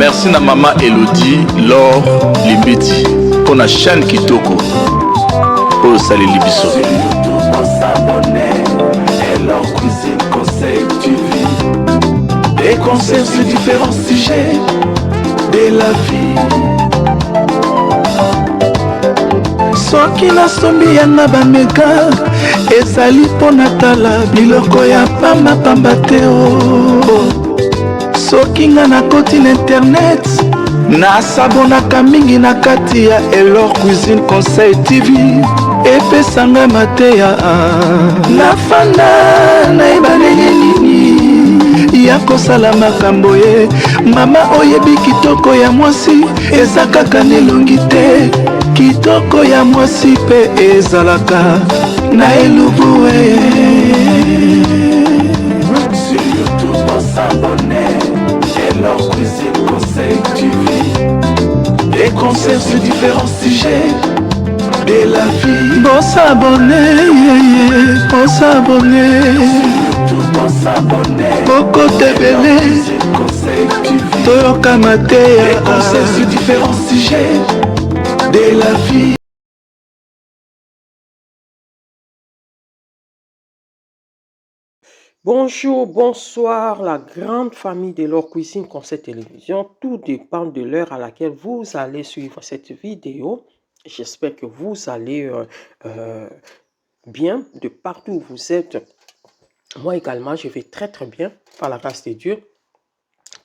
Merci na maman Elodie, Laure, Limbiti, pour la chaîne Kitoko. Oh, salut Libiso. Leur cuisine, conseil, tu vis. Des conseils sur différents sujets de la vie. Soki nasombi yanga bameka ezali mpona tala biloko ya pamba te o. Soki nga nakoti na internet nasabonaka mingi na kati ya Elor Cuisine Conseil TV epesanga mateya nafanda nayebana nini ya kosala makambo ye. Mama oyebi kitoko ya mwasi eza kaka nelongi te, kitoko ya mwasi mpe ezalaka na elubu sur YouTube s'abonner Elor Cuisine Conseil TV. Des conseils sur différents sujets de la vie. Bon s'abonner, bon s'abonner, bon s'abonner. Beaucoup de bébés, toyoka mateya. Des conseils sur différents sujets de la vie. Bonjour, bonsoir, la grande famille de Elor Cuisine Conseil Télévision. Tout dépend de l'heure à laquelle vous allez suivre cette vidéo. J'espère que vous allez bien de partout où vous êtes. Moi également, je vais très bien par la grâce de Dieu.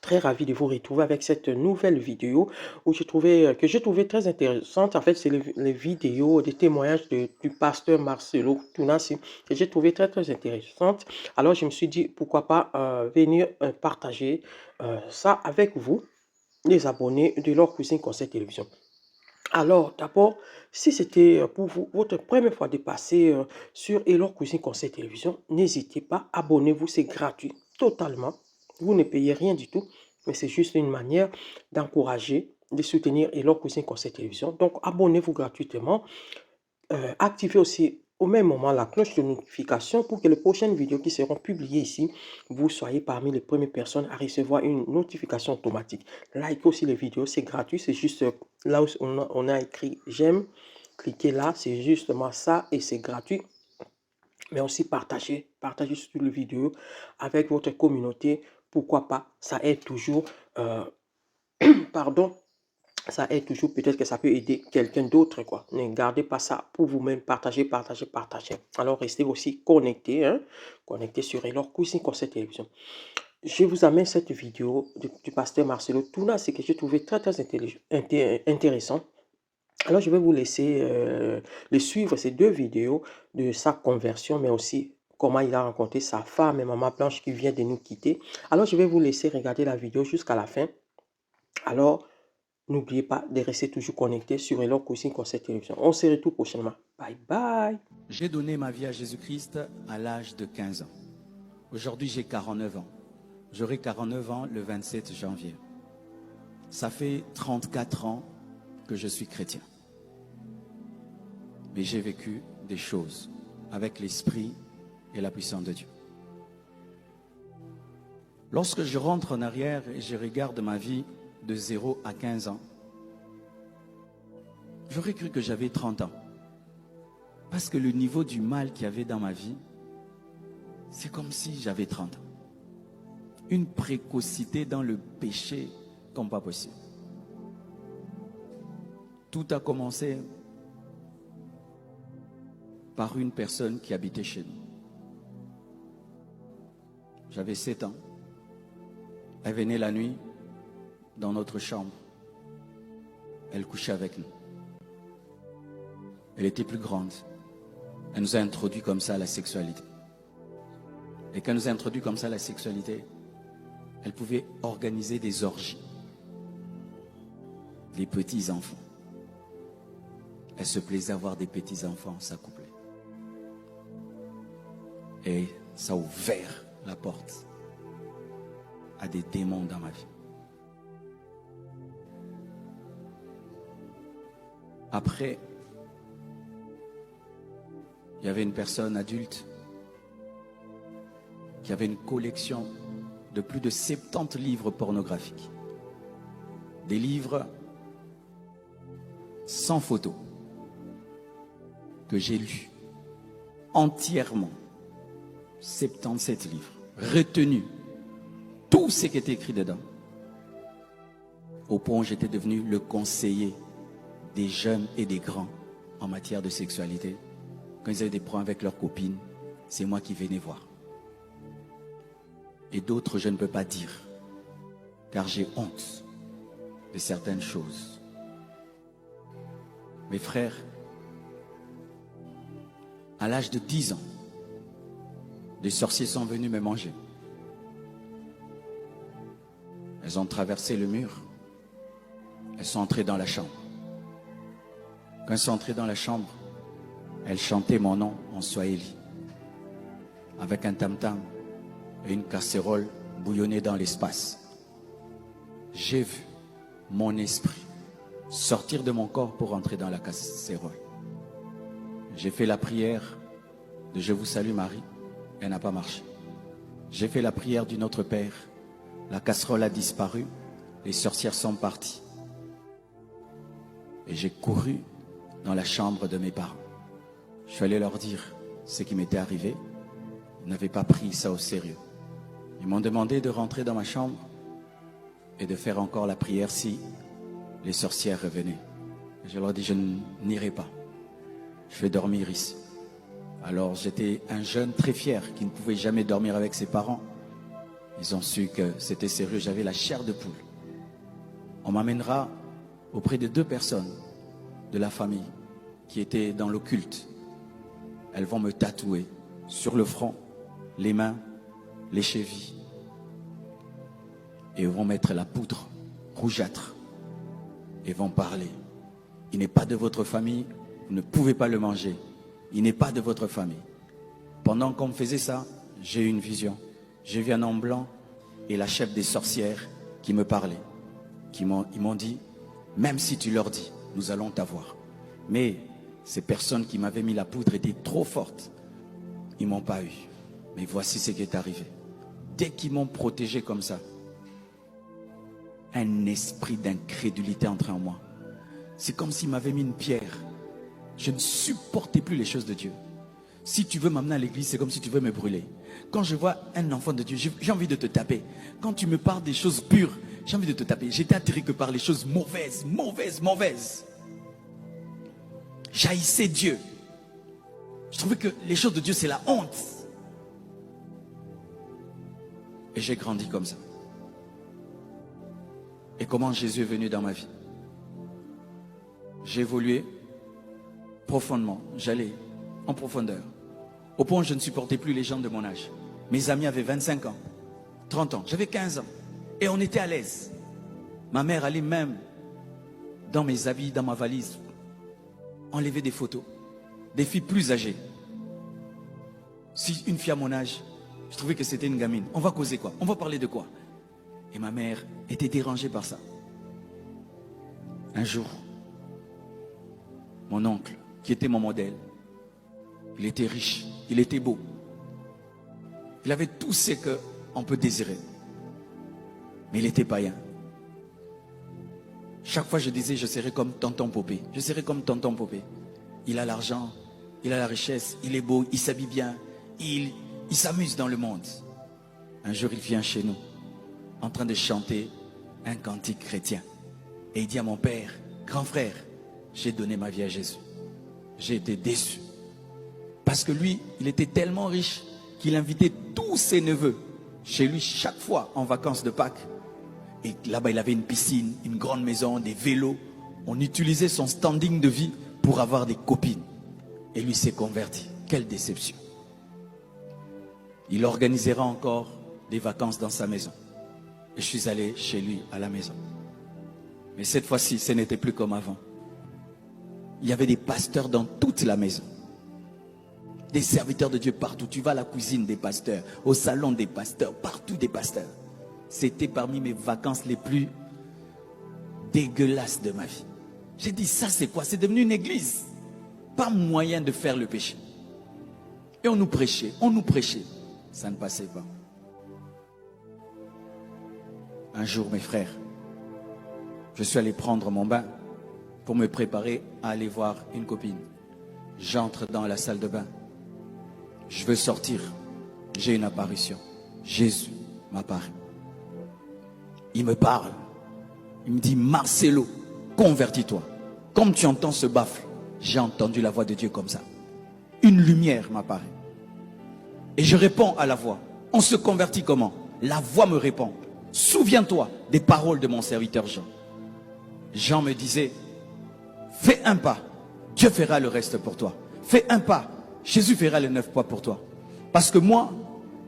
Très ravi de vous retrouver avec cette nouvelle vidéo que j'ai trouvé très intéressante. En fait, c'est les vidéos, des témoignages du pasteur Marcelo Tounassi que j'ai trouvé très intéressantes. Alors, je me suis dit, pourquoi pas venir partager ça avec vous, les abonnés de Elor Cuisine Conseil Télévision. Alors, d'abord, si c'était pour vous votre première fois de passer sur Elor Cuisine Conseil Télévision, n'hésitez pas, abonnez-vous, c'est gratuit, totalement. Vous ne payez rien du tout, mais c'est juste une manière d'encourager, de soutenir Elor Cuisine Conseil Télévision. Donc, abonnez-vous gratuitement. Activez aussi au même moment la cloche de notification pour que les prochaines vidéos qui seront publiées ici, vous soyez parmi les premières personnes à recevoir une notification automatique. Likez aussi les vidéos, c'est gratuit, c'est juste là où on a écrit j'aime. Cliquez là, c'est justement ça et c'est gratuit. Mais aussi partagez sur les vidéos avec votre communauté. Pourquoi pas, ça aide toujours, pardon, ça aide toujours, peut-être que ça peut aider quelqu'un d'autre, quoi. Ne gardez pas ça pour vous-même, partagez. Alors, restez aussi connectés, hein, connectés sur Elor Cuisine Conseil Télévision. Je vous amène cette vidéo du pasteur Marcelo Tounassi que j'ai trouvé très intéressant. Alors, je vais vous laisser les suivre, ces deux vidéos de sa conversion, mais aussi comment il a rencontré sa femme et maman Blanche qui vient de nous quitter. Alors, je vais vous laisser regarder la vidéo jusqu'à la fin. Alors, n'oubliez pas de rester toujours connecté sur Elor Cuisine Conseil Télévision. On se retrouve prochainement. Bye bye. J'ai donné ma vie à Jésus-Christ à l'âge de 15 ans. Aujourd'hui, j'ai 49 ans. J'aurai 49 ans le 27 janvier. Ça fait 34 ans que je suis chrétien. Mais j'ai vécu des choses avec l'esprit et la puissance de Dieu. Lorsque je rentre en arrière et je regarde ma vie de 0 à 15 ans, j'aurais cru que j'avais 30 ans. Parce que le niveau du mal qu'il y avait dans ma vie, c'est comme si j'avais 30 ans. Une précocité dans le péché comme pas possible. Tout a commencé par une personne qui habitait chez nous. J'avais 7 ans. Elle venait la nuit dans notre chambre. Elle couchait avec nous. Elle était plus grande. Elle nous a introduit comme ça à la sexualité. Et quand elle nous a introduit comme ça à la sexualité, elle pouvait organiser des orgies. Les petits enfants. Elle se plaisait à voir des petits enfants s'accoupler. Et ça a ouvert la porte à des démons dans ma vie. Après, il y avait une personne adulte qui avait une collection de plus de 70 livres pornographiques. des livres sans photo que j'ai lus entièrement, 77 livres, retenu tout ce qui était écrit dedans, au point où j'étais devenu le conseiller des jeunes et des grands en matière de sexualité. Quand ils avaient des problèmes avec leurs copines, c'est moi qui venais voir. Et d'autres, je ne peux pas dire, car j'ai honte de certaines choses. Mes frères, à l'âge de 10 ans, des sorciers sont venus me manger. Elles ont traversé le mur. Elles sont entrées dans la chambre. Quand elles sont entrées dans la chambre, elles chantaient mon nom en swahili, avec un tam-tam et une casserole bouillonnée dans l'espace. J'ai vu mon esprit sortir de mon corps pour entrer dans la casserole. J'ai fait la prière de Je vous salue Marie, elle n'a pas marché. J'ai fait la prière du Notre Père, la casserole a disparu, les sorcières sont parties. Et j'ai couru dans la chambre de mes parents. Je suis allé leur dire ce qui m'était arrivé. Ils n'avaient pas pris ça au sérieux. Ils m'ont demandé de rentrer dans ma chambre et de faire encore la prière si les sorcières revenaient. Et je leur ai dit, je n'irai pas. Je vais dormir ici. Alors j'étais un jeune très fier qui ne pouvait jamais dormir avec ses parents. Ils ont su que c'était sérieux, j'avais la chair de poule. On m'amènera auprès de 2 personnes de la famille qui étaient dans l'occulte. Elles vont me tatouer sur le front, les mains, les chevilles. Et vont mettre la poudre rougeâtre. Et vont parler. Il n'est pas de votre famille, vous ne pouvez pas le manger. Il n'est pas de votre famille. Pendant qu'on me faisait ça, j'ai eu une vision. J'ai vu un homme blanc et la chef des sorcières qui me parlait. Ils m'ont dit, même si tu leur dis, nous allons t'avoir. Mais ces personnes qui m'avaient mis la poudre étaient trop fortes. Ils ne m'ont pas eu. Mais voici ce qui est arrivé. Dès qu'ils m'ont protégé comme ça, un esprit d'incrédulité entrait en moi. C'est comme s'ils m'avaient mis une pierre. Je ne supportais plus les choses de Dieu. Si tu veux m'amener à l'église, c'est comme si tu veux me brûler. Quand je vois un enfant de Dieu, j'ai envie de te taper. Quand tu me parles des choses pures, j'ai envie de te taper. J'étais attiré que par les choses mauvaises, mauvaises, mauvaises. J'haïssais Dieu. Je trouvais que les choses de Dieu, c'est la honte. Et j'ai grandi comme ça. Et comment Jésus est venu dans ma vie? J'ai évolué profondément. J'allais en profondeur. Au point où je ne supportais plus les gens de mon âge. Mes amis avaient 25 ans, 30 ans. J'avais 15 ans. Et on était à l'aise. Ma mère allait même dans mes habits, dans ma valise, enlever des photos. Des filles plus âgées. Si une fille à mon âge, je trouvais que c'était une gamine. On va causer quoi? On va parler de quoi? Et ma mère était dérangée par ça. Un jour, mon oncle, qui était mon modèle, il était riche, il était beau. Il avait tout ce qu'on peut désirer. Mais il était païen. Chaque fois je disais, je serai comme tonton Popé. Je serai comme tonton Popé. Il a l'argent, il a la richesse, il est beau, il s'habille bien, il s'amuse dans le monde. Un jour il vient chez nous, en train de chanter un cantique chrétien. Et il dit à mon père, grand frère, j'ai donné ma vie à Jésus. J'ai été déçu. Parce que lui, il était tellement riche qu'il invitait tous ses neveux chez lui chaque fois en vacances de Pâques. Et là-bas, il avait une piscine, une grande maison, des vélos. On utilisait son standing de vie pour avoir des copines. Et lui s'est converti. Quelle déception. Il organisera encore des vacances dans sa maison. Et je suis allé chez lui à la maison. Mais cette fois-ci, ce n'était plus comme avant. Il y avait des pasteurs dans toute la maison. Des serviteurs de Dieu partout. Tu vas à la cuisine des pasteurs, au salon des pasteurs, partout des pasteurs. C'était parmi mes vacances les plus dégueulasses de ma vie. J'ai dit, ça c'est quoi? C'est devenu une église. Pas moyen de faire le péché. Et on nous prêchait. Ça ne passait pas. Un jour, mes frères, je suis allé prendre mon bain pour me préparer à aller voir une copine. J'entre dans la salle de bain. Je veux sortir. J'ai une apparition. Jésus m'apparaît. Il me parle. Il me dit, Marcelo, convertis-toi. Comme tu entends ce baffle, j'ai entendu la voix de Dieu comme ça. Une lumière m'apparaît. Et je réponds à la voix. On se convertit comment? La voix me répond. Souviens-toi des paroles de mon serviteur Jean. Jean me disait, fais un pas, Dieu fera le reste pour toi. Fais un pas, Jésus fera les 9 pas pour toi. Parce que moi,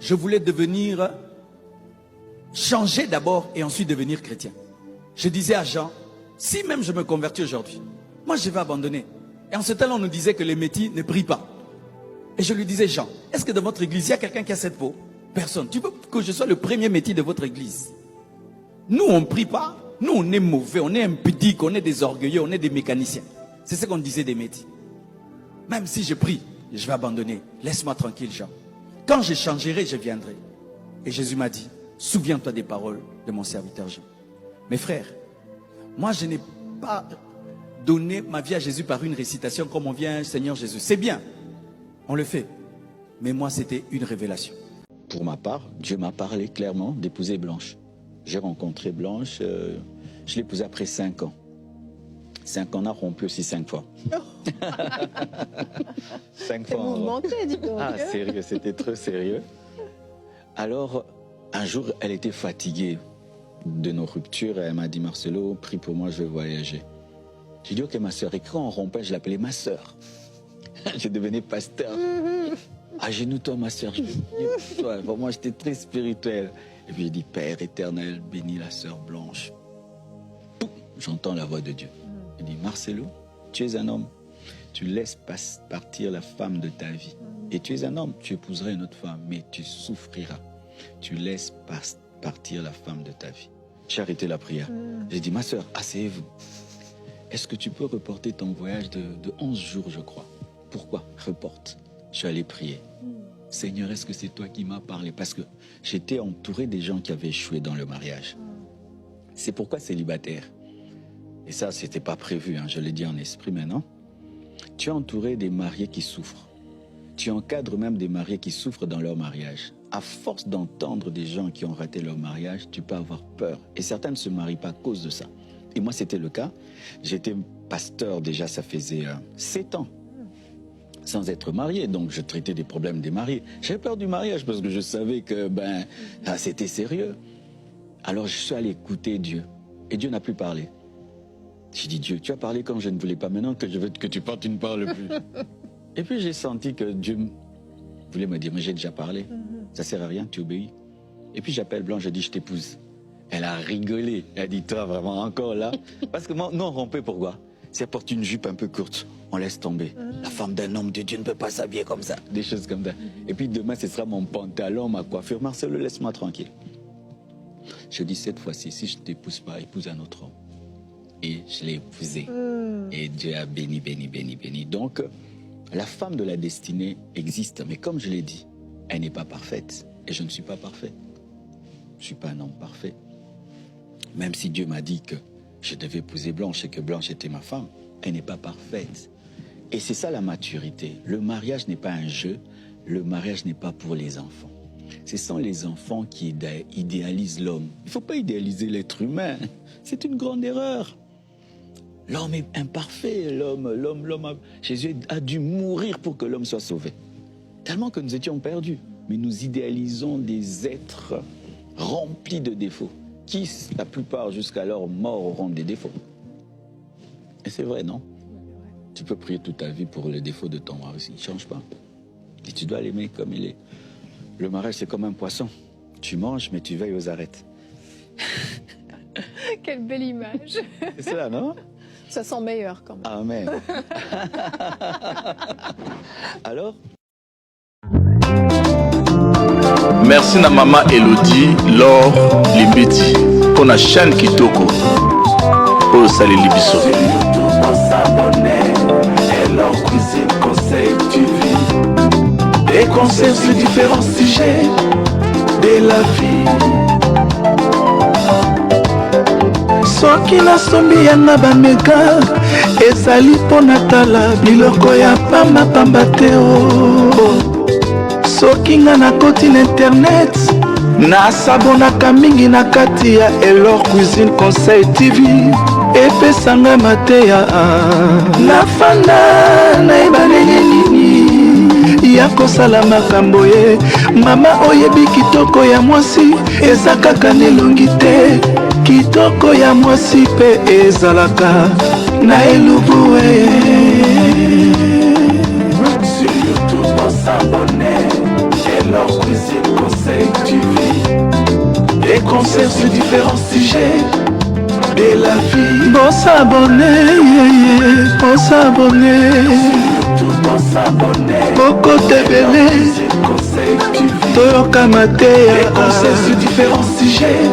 je voulais devenir, changer d'abord et ensuite devenir chrétien. Je disais à Jean, si même je me convertis aujourd'hui, moi je vais abandonner. Et en ce temps-là, on nous disait que les métis ne prient pas. Et je lui disais, Jean, est-ce que dans votre église, il y a quelqu'un qui a cette peau? Personne. Tu veux que je sois le premier métis de votre église? Nous, on ne prie pas. Nous, on est mauvais, on est impudiques, on est des orgueilleux, on est des mécaniciens. C'est ce qu'on disait des métis. Même si je prie, je vais abandonner. Laisse-moi tranquille, Jean. Quand je changerai, je viendrai. Et Jésus m'a dit, souviens-toi des paroles de mon serviteur Jean. Mes frères, moi, je n'ai pas donné ma vie à Jésus par une récitation comme on vient, Seigneur Jésus. C'est bien, on le fait. Mais moi, c'était une révélation. Pour ma part, Dieu m'a parlé clairement d'épouser Blanche. J'ai rencontré Blanche, je l'ai épousée après 5 ans. 5 ans, on a rompu aussi 5 fois. 5 fois. Mouvementé, dis donc. Ah, sérieux, c'était trop sérieux. Alors, un jour, elle était fatiguée de nos ruptures. Elle m'a dit, Marcelo, prie pour moi, je vais voyager. J'ai dit, ok, ma soeur. Et quand on rompait, je l'appelais ma soeur. Je devenais pasteur. Agenouille-toi, ma soeur. Pour moi, j'étais très spirituel. Et puis, j'ai dit, Père éternel, bénis la sœur Blanche. J'entends la voix de Dieu. Il dit, Marcelo, tu es un homme. Tu laisses partir la femme de ta vie. Et tu es un homme, tu épouseras une autre femme, mais tu souffriras. Tu laisses partir la femme de ta vie. J'ai arrêté la prière. J'ai dit, ma soeur, asseyez-vous. Est-ce que tu peux reporter ton voyage de 11 jours, je crois? Pourquoi? Reporte. Je suis allé prier. Seigneur, est-ce que c'est toi qui m'as parlé? Parce que j'étais entouré des gens qui avaient échoué dans le mariage. C'est pourquoi célibataire. Et ça, ce n'était pas prévu, hein, je l'ai dit en esprit maintenant. Tu es entouré des mariés qui souffrent. Tu encadres même des mariés qui souffrent dans leur mariage. À force d'entendre des gens qui ont raté leur mariage, tu peux avoir peur. Et certains ne se marient pas à cause de ça. Et moi, c'était le cas. J'étais pasteur déjà, ça faisait 7 ans. Sans être marié, donc je traitais des problèmes des mariés. J'avais peur du mariage parce que je savais que c'était sérieux. Alors je suis allé écouter Dieu. Et Dieu n'a plus parlé. J'ai dit, Dieu, tu as parlé quand je ne voulais pas. Maintenant que je veux que tu parles, tu ne parles plus. Et puis j'ai senti que Dieu voulait me dire, mais j'ai déjà parlé. Ça sert à rien, tu obéis. Et puis j'appelle Blanche, je dis, je t'épouse. Elle a rigolé. Elle a dit, toi vraiment encore là? Parce que moi, nous on rompait, pourquoi? Si elle porte une jupe un peu courte, on laisse tomber. La femme d'un homme de Dieu ne peut pas s'habiller comme ça. Des choses comme ça. Et puis demain, ce sera mon pantalon, ma coiffure. Marcelo, laisse-moi tranquille. Je dis, cette fois-ci, si je ne t'épouse pas, épouse un autre homme. Et je l'ai épousé. Et Dieu a béni, béni, béni, béni. Donc, la femme de la destinée existe. Mais comme je l'ai dit, elle n'est pas parfaite. Et je ne suis pas parfait. Je ne suis pas un homme parfait. Même si Dieu m'a dit que je devais épouser Blanche et que Blanche était ma femme, elle n'est pas parfaite. Et c'est ça la maturité. Le mariage n'est pas un jeu. Le mariage n'est pas pour les enfants. Ce sont les enfants qui idéalisent l'homme. Il ne faut pas idéaliser l'être humain. C'est une grande erreur. L'homme est imparfait. Jésus a dû mourir pour que l'homme soit sauvé. Tellement que nous étions perdus. Mais nous idéalisons des êtres remplis de défauts. Qui, la plupart, jusqu'alors morts, auront des défauts. Et c'est vrai, non? Tu peux prier toute ta vie pour les défauts de ton mari aussi. Il ne change pas. Et tu dois l'aimer comme il est. Le mariage, c'est comme un poisson. Tu manges, mais tu veilles aux arêtes. Quelle belle image. C'est cela, non? Ça sent meilleur quand même. Amen. Alors? Merci na maman Elodie, Laure, Limbeti, pour la chaîne Kitoko. Pour salut Libiso. Et leur cuisine conseil tu vis. Des conseils sur différents sujets de la vie. soki nasombi yanga bamega ezali mpo natala biloko ya pambapamba te soki nga nakoti na internet nasabonaka mingi na kati ya Elor Cuisine Conseil TV epesanga mateya nafanda nayebanenge nini ya kosala makambo ye mama oyebi kitoko ya mwasi eza kaka nelongi te kitoko ya mwasi mpe ezalaka na elubu sur YouTube s'abonner Elor Cuisine Conseil TV des concerts sur différents sujets de la vie. Bon s'abonner, bon s'abonner. Bon s'abonner. Beaucoup de belé. Toyoka Matéa. Des concerts sur différents sujets